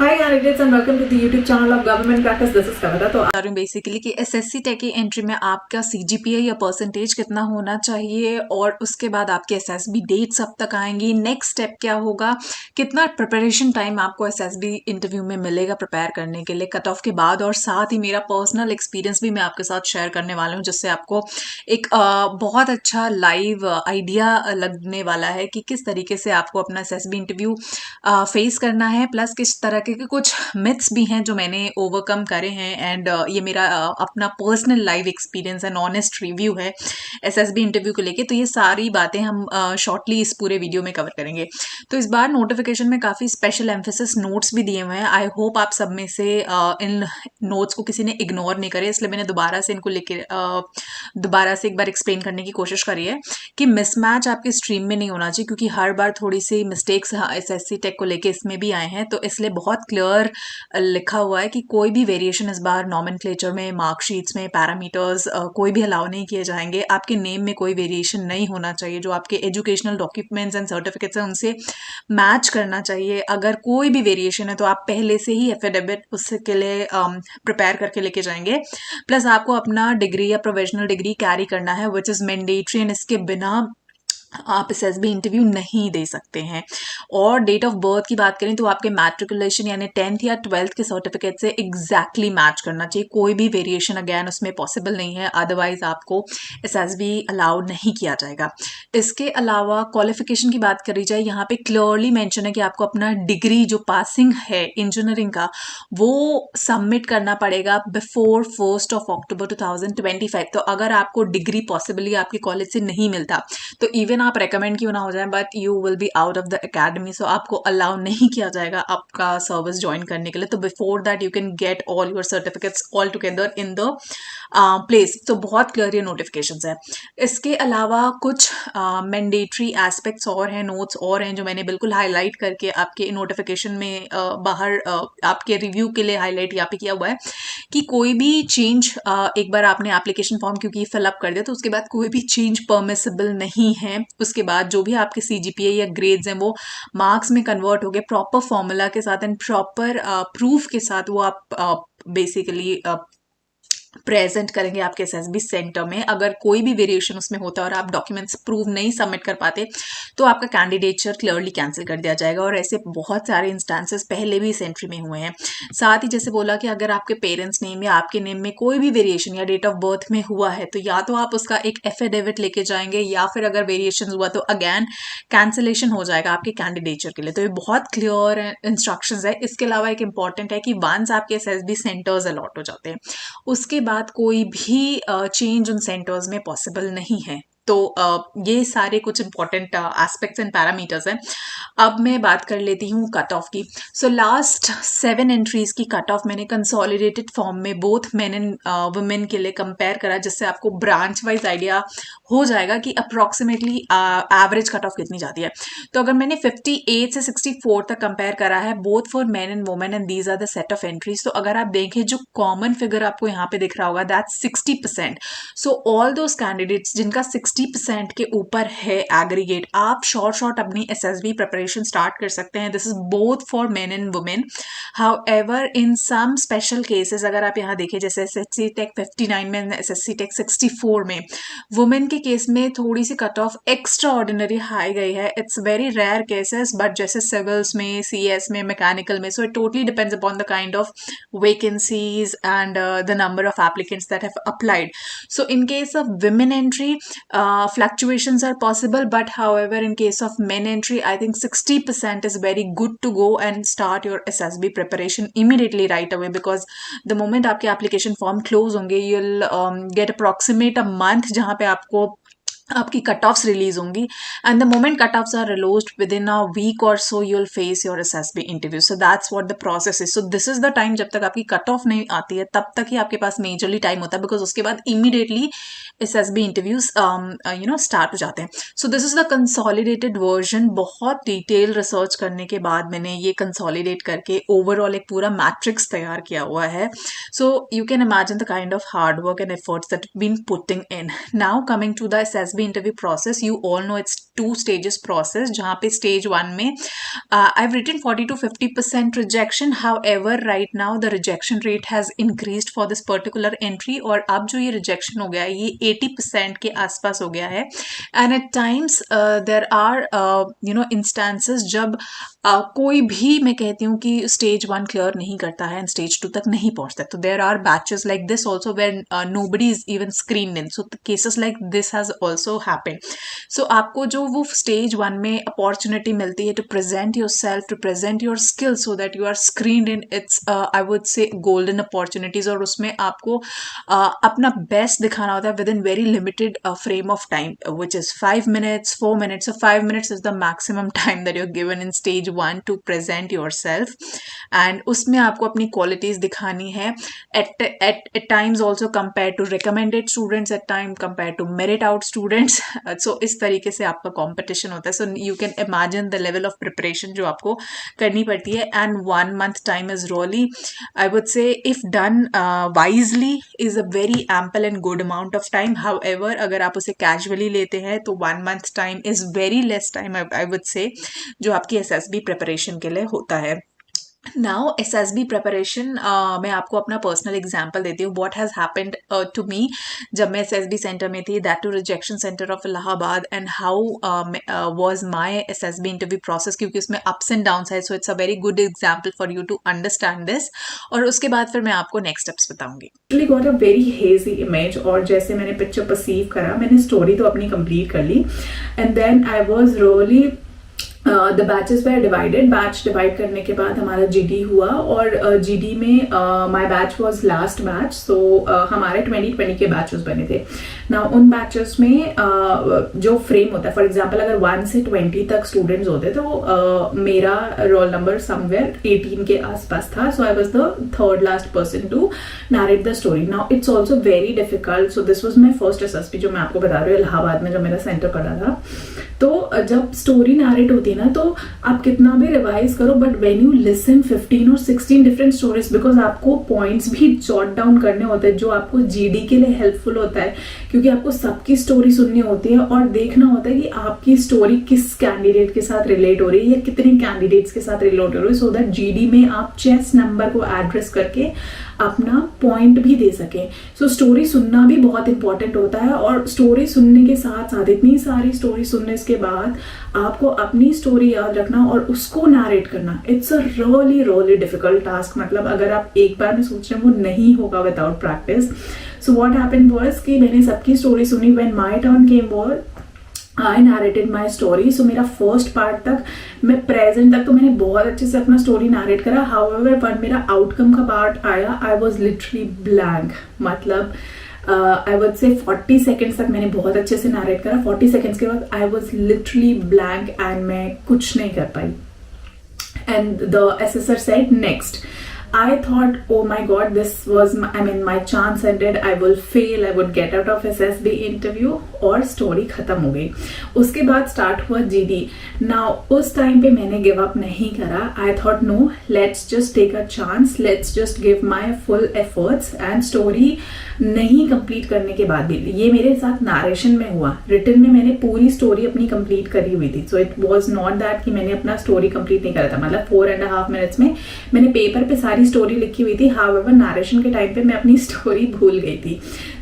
Hi candidates and welcome to the YouTube channel of Government Practice. This is Kavita. तो बता रही हूँ basically कि एसएससी टेक की एंट्री में आपका सीजीपीए या परसेंटेज कितना होना चाहिए और उसके बाद आपके एसएसबी डेट्स अब तक आएंगी। नेक्स्ट स्टेप क्या होगा, कितना प्रिपरेशन टाइम आपको एसएसबी इंटरव्यू में मिलेगा प्रिपेयर करने के लिए कट ऑफ के बाद, और साथ ही मेरा पर्सनल एक्सपीरियंस भी मैं आपके साथ शेयर करने वाला हूँ, जिससे आपको एक बहुत अच्छा लाइव आइडिया लगने वाला है कि किस तरीके से आपको अपना एसएसबी इंटरव्यू फेस करना है, प्लस किस तरह के कुछ मिथ्स भी हैं जो मैंने ओवरकम करे हैं। एंड ये मेरा अपना personal live experience and honest review है एसएसबी इंटरव्यू को लेके। तो ये सारी बातें हम शॉर्टली इस पूरे वीडियो में कवर करेंगे। तो इस बार नोटिफिकेशन में काफ़ी स्पेशल एम्फेसिस नोट्स भी दिए हुए हैं। आई होप आप सब में से इन नोट्स को किसी ने इग्नोर नहीं करे, इसलिए मैंने दोबारा से इनको लेके दोबारा से एक बार एक्सप्लेन करने की कोशिश करी है कि मिसमैच आपकी स्ट्रीम में नहीं होना चाहिए, क्योंकि हर बार थोड़ी सी मिस्टेक्स एसएससी टेक को लेके इसमें भी आए हैं। तो इसलिए बहुत क्लियर लिखा हुआ है कि कोई भी वेरिएशन इस बार नॉमेनक्लेचर में, मार्कशीट्स में, पैरामीटर्स कोई भी अलाउ नहीं किए जाएंगे। आपके नेम में कोई वेरिएशन नहीं होना चाहिए। जो आपके एजुकेशनल डॉक्यूमेंट्स एंड सर्टिफिकेट्स हैं उनसे मैच करना चाहिए। अगर कोई भी वेरिएशन है तो आप पहले से ही एफिडेविट उसके लिए प्रिपेयर करके लेके जाएंगे। प्लस आपको अपना डिग्री या प्रोफेशनल डिग्री कैरी करना है, विच इज़ मैंडेटरी, एंड इसके बिना आप एसएसबी इंटरव्यू नहीं दे सकते हैं। और डेट ऑफ बर्थ की बात करें तो आपके मैट्रिकुलेशन यानी 10th या 12th के सर्टिफिकेट से एग्जैक्टली मैच करना चाहिए। कोई भी वेरिएशन अगैन उसमें पॉसिबल नहीं है, अदरवाइज आपको एसएसबी अलाउड नहीं किया जाएगा। इसके अलावा क्वालिफिकेशन की बात करी जाए, यहाँ पे क्लियरली मेंशन है कि आपको अपना डिग्री जो पासिंग है इंजीनियरिंग का वो सबमिट करना पड़ेगा बिफोर 1 अक्टूबर 2025। तो अगर आपको डिग्री पॉसिबली आपके कॉलेज से नहीं मिलता तो इवन आप रेकमेंड क्यों ना हो जाए, but you will be out of the academy, so आपको अलाउ नहीं किया जाएगा आपका सर्विस ज्वाइन करने के लिए। तो before that you can get all your certificates all together in the place. तो बहुत क्लियर ये नोटिफिकेशंस है। इसके अलावा कुछ मैंडेटरी एस्पेक्ट्स और हैं, नोट्स और हैं जो मैंने बिल्कुल हाईलाइट करके आपके नोटिफिकेशन में बाहर आपके रिव्यू के लिए हाईलाइट यहाँ पे किया हुआ है कि कोई भी चेंज एक बार आपने एप्लीकेशन फॉर्म क्योंकि फिलअप कर दिया तो उसके बाद कोई भी चेंज परमिसिबल नहीं है। उसके बाद जो भी आपके सीजीपीए या ग्रेड्स हैं वो मार्क्स में कन्वर्ट हो गए प्रॉपर फॉर्मूला के साथ एंड प्रॉपर प्रूफ के साथ, वो आप बेसिकली प्रेजेंट करेंगे आपके एसएसबी सेंटर में। अगर कोई भी वेरिएशन उसमें होता है और आप डॉक्यूमेंट्स प्रूव नहीं सबमिट कर पाते तो आपका कैंडिडेचर क्लियरली कैंसिल कर दिया जाएगा। और ऐसे बहुत सारे इंस्टेंसेस पहले भी इस एंट्री में हुए हैं। साथ ही जैसे बोला कि अगर आपके पेरेंट्स नेम या आपके नेम में कोई भी वेरिएशन या डेट ऑफ बर्थ में हुआ है तो या तो आप उसका एक एफिडेविट लेके जाएंगे, या फिर अगर वेरिएशन हुआ तो अगैन कैंसिलेशन हो जाएगा आपके कैंडिडेचर के लिए। तो ये बहुत क्लियर इंस्ट्रक्शंस है। इसके अलावा एक इंपॉर्टेंट है कि वंस आपके एसएसबी सेंटर्स अलॉट हो जाते हैं उसके बाद कोई भी चेंज उन सेंटर्स में पॉसिबल नहीं है। तो ये सारे कुछ इंपॉर्टेंट एस्पेक्ट्स एंड पैरामीटर्स हैं। अब मैं बात कर लेती हूँ कट ऑफ की। सो लास्ट 7 एंट्रीज की कट ऑफ मैंने कंसोलिडेटेड फॉर्म में बोथ मेन एंड वुमेन के लिए कंपेयर करा, जिससे आपको ब्रांच वाइज आइडिया हो जाएगा कि अप्रोक्सीमेटली एवरेज कट ऑफ कितनी जाती है। तो अगर मैंने 58 से 64 तक कंपेयर करा है both for men and women, and these are the set of entries, तो अगर आप देखें जो कॉमन फिगर आपको यहाँ पे दिख रहा होगा that's 60%। So all those candidates जिनका 60% के ऊपर है एग्रीगेट, आप शॉर्ट अपनी एसएसबी प्रिपरेशन स्टार्ट कर सकते हैं। This is both for men and women. However in some special cases अगर आप यहाँ देखें जैसे एसएससी टेक 59 में, एसएससी टेक 64 में, वुमेन के केस में थोड़ी सी cut off extraordinary high गई है। It's very rare cases, but जैसे सिविल्स में, सीएस में, मैकेनिकल में, so it totally depends upon the kind of vacancies and the number of applicants that have applied. So in case of women entry, fluctuations are possible, but however in case of men entry I think 60% is very good to go and start your SSB preparation immediately right away, because the moment आपके application form close होंगे you'll get approximate a month जहाँ पे आपको आपकी cut offs release होंगी, and the moment cut offs are released within a week or so you will face your SSB interview. So that's what the process is. So this is the time जब तक आपकी cut off नहीं आती है तब तक ही आपके पास majorly time होता है, बिकॉज उसके बाद इमीडिएटली एसएसबी इंटरव्यूज स्टार्ट हो जाते हैं। सो this is the consolidated version. बहुत डिटेल रिसर्च करने के बाद मैंने ये कंसोलिडेट करके ओवरऑल एक पूरा मैट्रिक्स तैयार किया हुआ है। So you can imagine the kind of hard work and efforts that been putting in. Now coming to the SSB SSB interview process. You all know it's 2 stages process, जहाँ पे stage 1 में I've written 40 to 50% rejection. However, right now the rejection rate has increased for this particular entry, और अब जो ये rejection हो गया है ये 80% के आसपास हो गया है. And at times there are instances जब कोई भी, मैं कहती हूँ कि stage 1 clear नहीं करता है and stage 2 तक नहीं पहुँचता. तो there are batches like this also where nobody is even screened in. So cases like this has also happened. So आपको जो वो stage 1 में opportunity मिलती है to present yourself, to present your skills so that you are screened in, it's I would say golden opportunities. और उसमें आपको अपना best दिखाना होता है within very limited frame of time, which is 5 minutes, 4 minutes. So 5 minutes is the maximum time that you're given in stage 1 to present yourself, and उसमें आपको अपनी qualities दिखानी है at times also compared to recommended students, at time compared to merit out students. So इस तरीके से आपका competition होता है. So you can imagine the level of preparation जो आपको करनी पड़ती है, and 1 month time is really, I would say, if done wisely, is a very ample and good amount of time. However, अगर आप उसे casually लेते हैं तो 1 month time is very less time, I would say, जो आपकी SSB preparation के लिए होता है. Now SSB preparation, मैं आपको अपना पर्सनल एग्जाम्पल देती हूँ. What has happened to me जब मैं SSB सेंटर में थी, that to rejection center of Allahabad, and how was my SSB interview process, क्योंकि उसमें ups and downs है. So it's a very good example for you to understand this. और उसके बाद फिर मैं आपको next steps बताऊंगी. Actually got a very hazy image, और जैसे मैंने पिक्चर परसीव करा, मैंने स्टोरी तो अपनी कंप्लीट कर ली, and then I was really the batches we divided. Batch divide करने के बाद हमारा GD हुआ, और GD में my batch was last batch. So हमारे 2020 के बैचेस बने थे ना. उन बैचेस में जो फ्रेम होता है, फॉर एग्जांपल अगर 1 से 20 तक स्टूडेंट्स होते तो मेरा रोल नंबर समवेयर 18 के आसपास था. So I was the third last person to narrate the story. Now it's also very difficult. So this was my first SSB जो मैं आपको बता रही हूँ, इलाहाबाद में जो मेरा सेंटर पड़ा था. तो जब स्टोरी नरेट होती ना, तो आप कितना भी रिवाइज करो, बट व्हेन यू लिसन 15 और 16 डिफरेंट स्टोरीज, बिकॉज आपको पॉइंट्स भी जॉट डाउन करने होते हैं जो आपको GD के लिए हेल्पफुल होता है, क्योंकि आपको सबकी स्टोरी सुननी होती है और देखना होता है कि आपकी स्टोरी किस कैंडिडेट के साथ रिलेट हो रही है या कितने कैंडिडेट्स के साथ रिलेट हो रही है, सो दैट GD में आप चेस नंबर को एड्रेस करके अपना पॉइंट भी दे सकें. सो स्टोरी सुनना भी बहुत इंपॉर्टेंट होता है, और स्टोरी सुनने के साथ साथ इतनी सारी स्टोरी सुनने के बाद आपको अपनी स्टोरी याद रखना और उसको नरेट करना. It's a really difficult task. मतलब अगर आप एक बार में सोच रहे हैं, वो नहीं होगा without practice. So what happened was कि मैंने सबकी स्टोरी सुनी. When my turn came was I narrated my story. So मेरा फर्स्ट पार्ट तक, मैं प्रेजेंट तक तो मैंने बहुत अच्छे से अपना स्टोरी नरेट करा. हाउएवर पर मेरा आउटकम का पार्ट आया, आई वॉज लिटरली ब्लैंक. मतलब आई वुड से 40 सेकेंड्स तक मैंने बहुत अच्छे से नरेट करा. 40 सेकेंड्स के बाद I was literally blank and मैं कुछ नहीं कर पाई. And the assessor said next. I thought, oh my god, this was my chance ended. I will fail. I would get out of SSB interview, और story खत्म हो गई. उसके बाद स्टार्ट हुआ GD. नाउ उस टाइम पे मैंने गिव अप नहीं करा. I thought no, let's just take a chance, let's just give my full efforts. And story नहीं कंप्लीट करने के बाद भी, ये मेरे साथ नरेशन में हुआ. रिटन में मैंने पूरी स्टोरी अपनी कंप्लीट करी हुई थी. So it was not that कि मैंने अपना स्टोरी कंप्लीट नहीं करा था. मतलब 4.5 मिनट्स में मैंने पेपर पे सारी स्टोरी लिखी हुई थी. हाउएवर नरेशन के टाइम पे मैं अपनी स्टोरी भूल गई थी.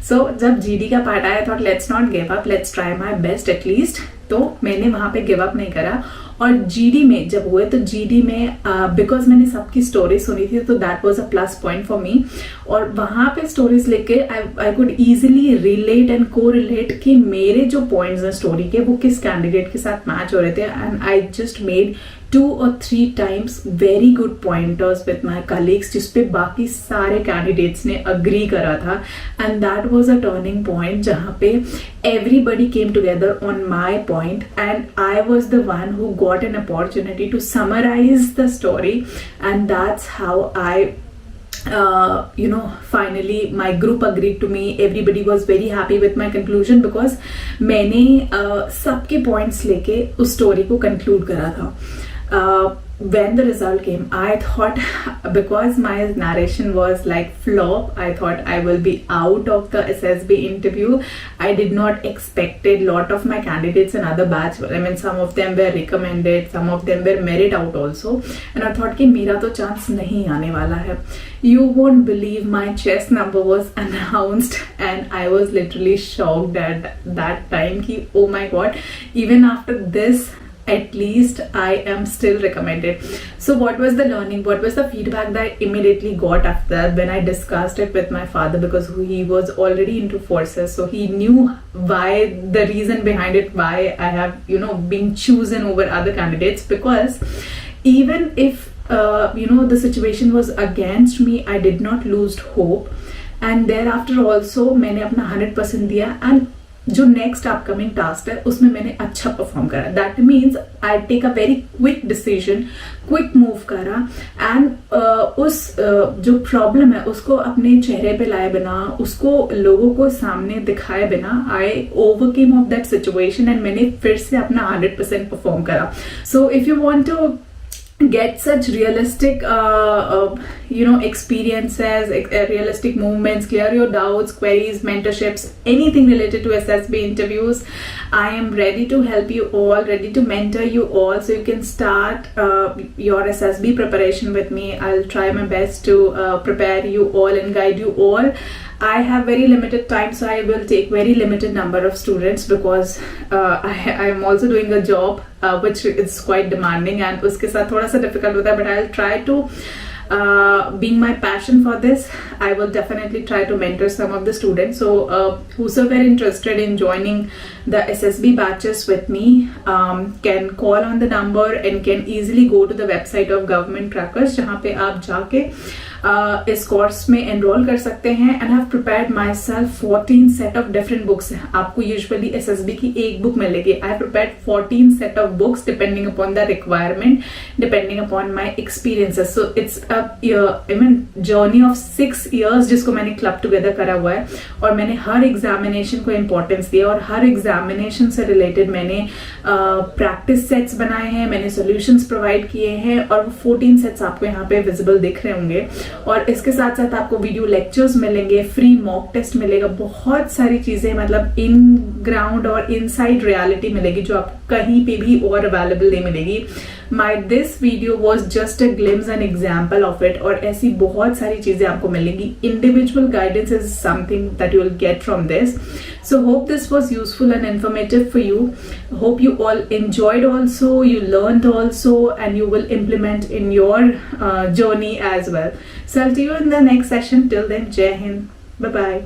सो जब GD का पार्ट आया, thought let's not give up, let's try my best at least. तो मैंने वहां पे गिव अप नहीं करा. और GD में जब हुए, तो GD में बिकॉज मैंने सबकी स्टोरी सुनी थी, तो that was a plus point for me. और वहां पे स्टोरीज लिख के I could easily relate and को रिलेट कि मेरे जो पॉइंट्स हैं स्टोरी के, वो किस कैंडिडेट के साथ मैच हो रहे थे. And I just made 2 or 3 times very good pointers with my colleagues, जिसपे बाकी सारे कैंडिडेट्स ने अग्री करा था. And that was a turning point जहाँ पे everybody came together on my point, and I was the one who got an opportunity to summarize the story, and that's how I finally my group agreed to me. Everybody was very happy with my conclusion because मैंने सबके points लेके उस story को conclude करा था. when the result came, I thought, because my narration was like flop, I thought I will be out of the SSB interview. I did not expected lot of my candidates in other batch, I mean some of them were recommended, some of them were merit out also, and I thought कि मेरा तो chance नहीं आने वाला है. You won't believe my chest number was announced and I was literally shocked at that time कि oh my god, even after this at least I am still recommended. So what was the learning, what was the feedback that I immediately got after that when I discussed it with my father, because he was already into forces, so he knew why, the reason behind it, why I have been chosen over other candidates. Because even if the situation was against me, I did not lose hope, and thereafter also मैंने अपना 100% दिया, and जो next upcoming task है उसमें मैंने अच्छा perform करा. That means I take a very quick decision, quick move करा, एंड उस जो प्रॉब्लम है उसको अपने चेहरे पे लाए बिना, उसको लोगों को सामने दिखाए बिना, I overcame off that situation and मैंने फिर से अपना 100% परफॉर्म करा. So if you want to get such realistic experiences, realistic movements, clear your doubts, queries, mentorships, anything related to SSB interviews, I am ready to help you all, ready to mentor you all, so you can start your SSB preparation with me. I'll try my best to prepare you all and guide you all. I have very limited time, so I will take very limited number of students, because I am also doing a job which is quite demanding and उसके साथ थोड़ा सा difficult होता है, but I'll try to being my passion for this, I will definitely try to mentor some of the students. So whosoever interested in joining the SSB batches with me can call on the number and can easily go to the website of Government Crackers, जहाँ पे आप जाके इस course में enrol कर सकते हैं. And have prepared my self 14 set of different books. आपको यूजुअली SSB की एक बुक मिलेगी. I have prepared 14 set of books depending upon the requirement, depending upon my experiences. So it's journey of 6 years जिसको मैंने club together करा हुआ है, और मैंने हर एग्जामिनेशन को इम्पोर्टेंस दिया, और हर एग्जामिनेशन से रिलेटेड मैंने प्रैक्टिस सेट्स बनाए हैं, मैंने सोल्यूशंस प्रोवाइड किए हैं, और वो 14 सेट्स आपको यहाँ पे विजिबल दिख रहे होंगे. और इसके साथ साथ आपको वीडियो लेक्चर्स मिलेंगे, फ्री मॉक टेस्ट मिलेगा, बहुत सारी चीजें, मतलब इन ग्राउंड और इनसाइड रियलिटी मिलेगी जो आपको कहीं पे भी और अवेलेबल नहीं मिलेगी. This video was just a glimpse and example of it, और ऐसी बहुत सारी चीजें आपको मिलेंगी. Individual guidance is something that you will get from this. So hope this was useful and informative for you. Hope you all enjoyed also, you learned also, and you will implement in your journey as well. So I'll see you in the next session. Till then, Jai Hind. Bye-bye.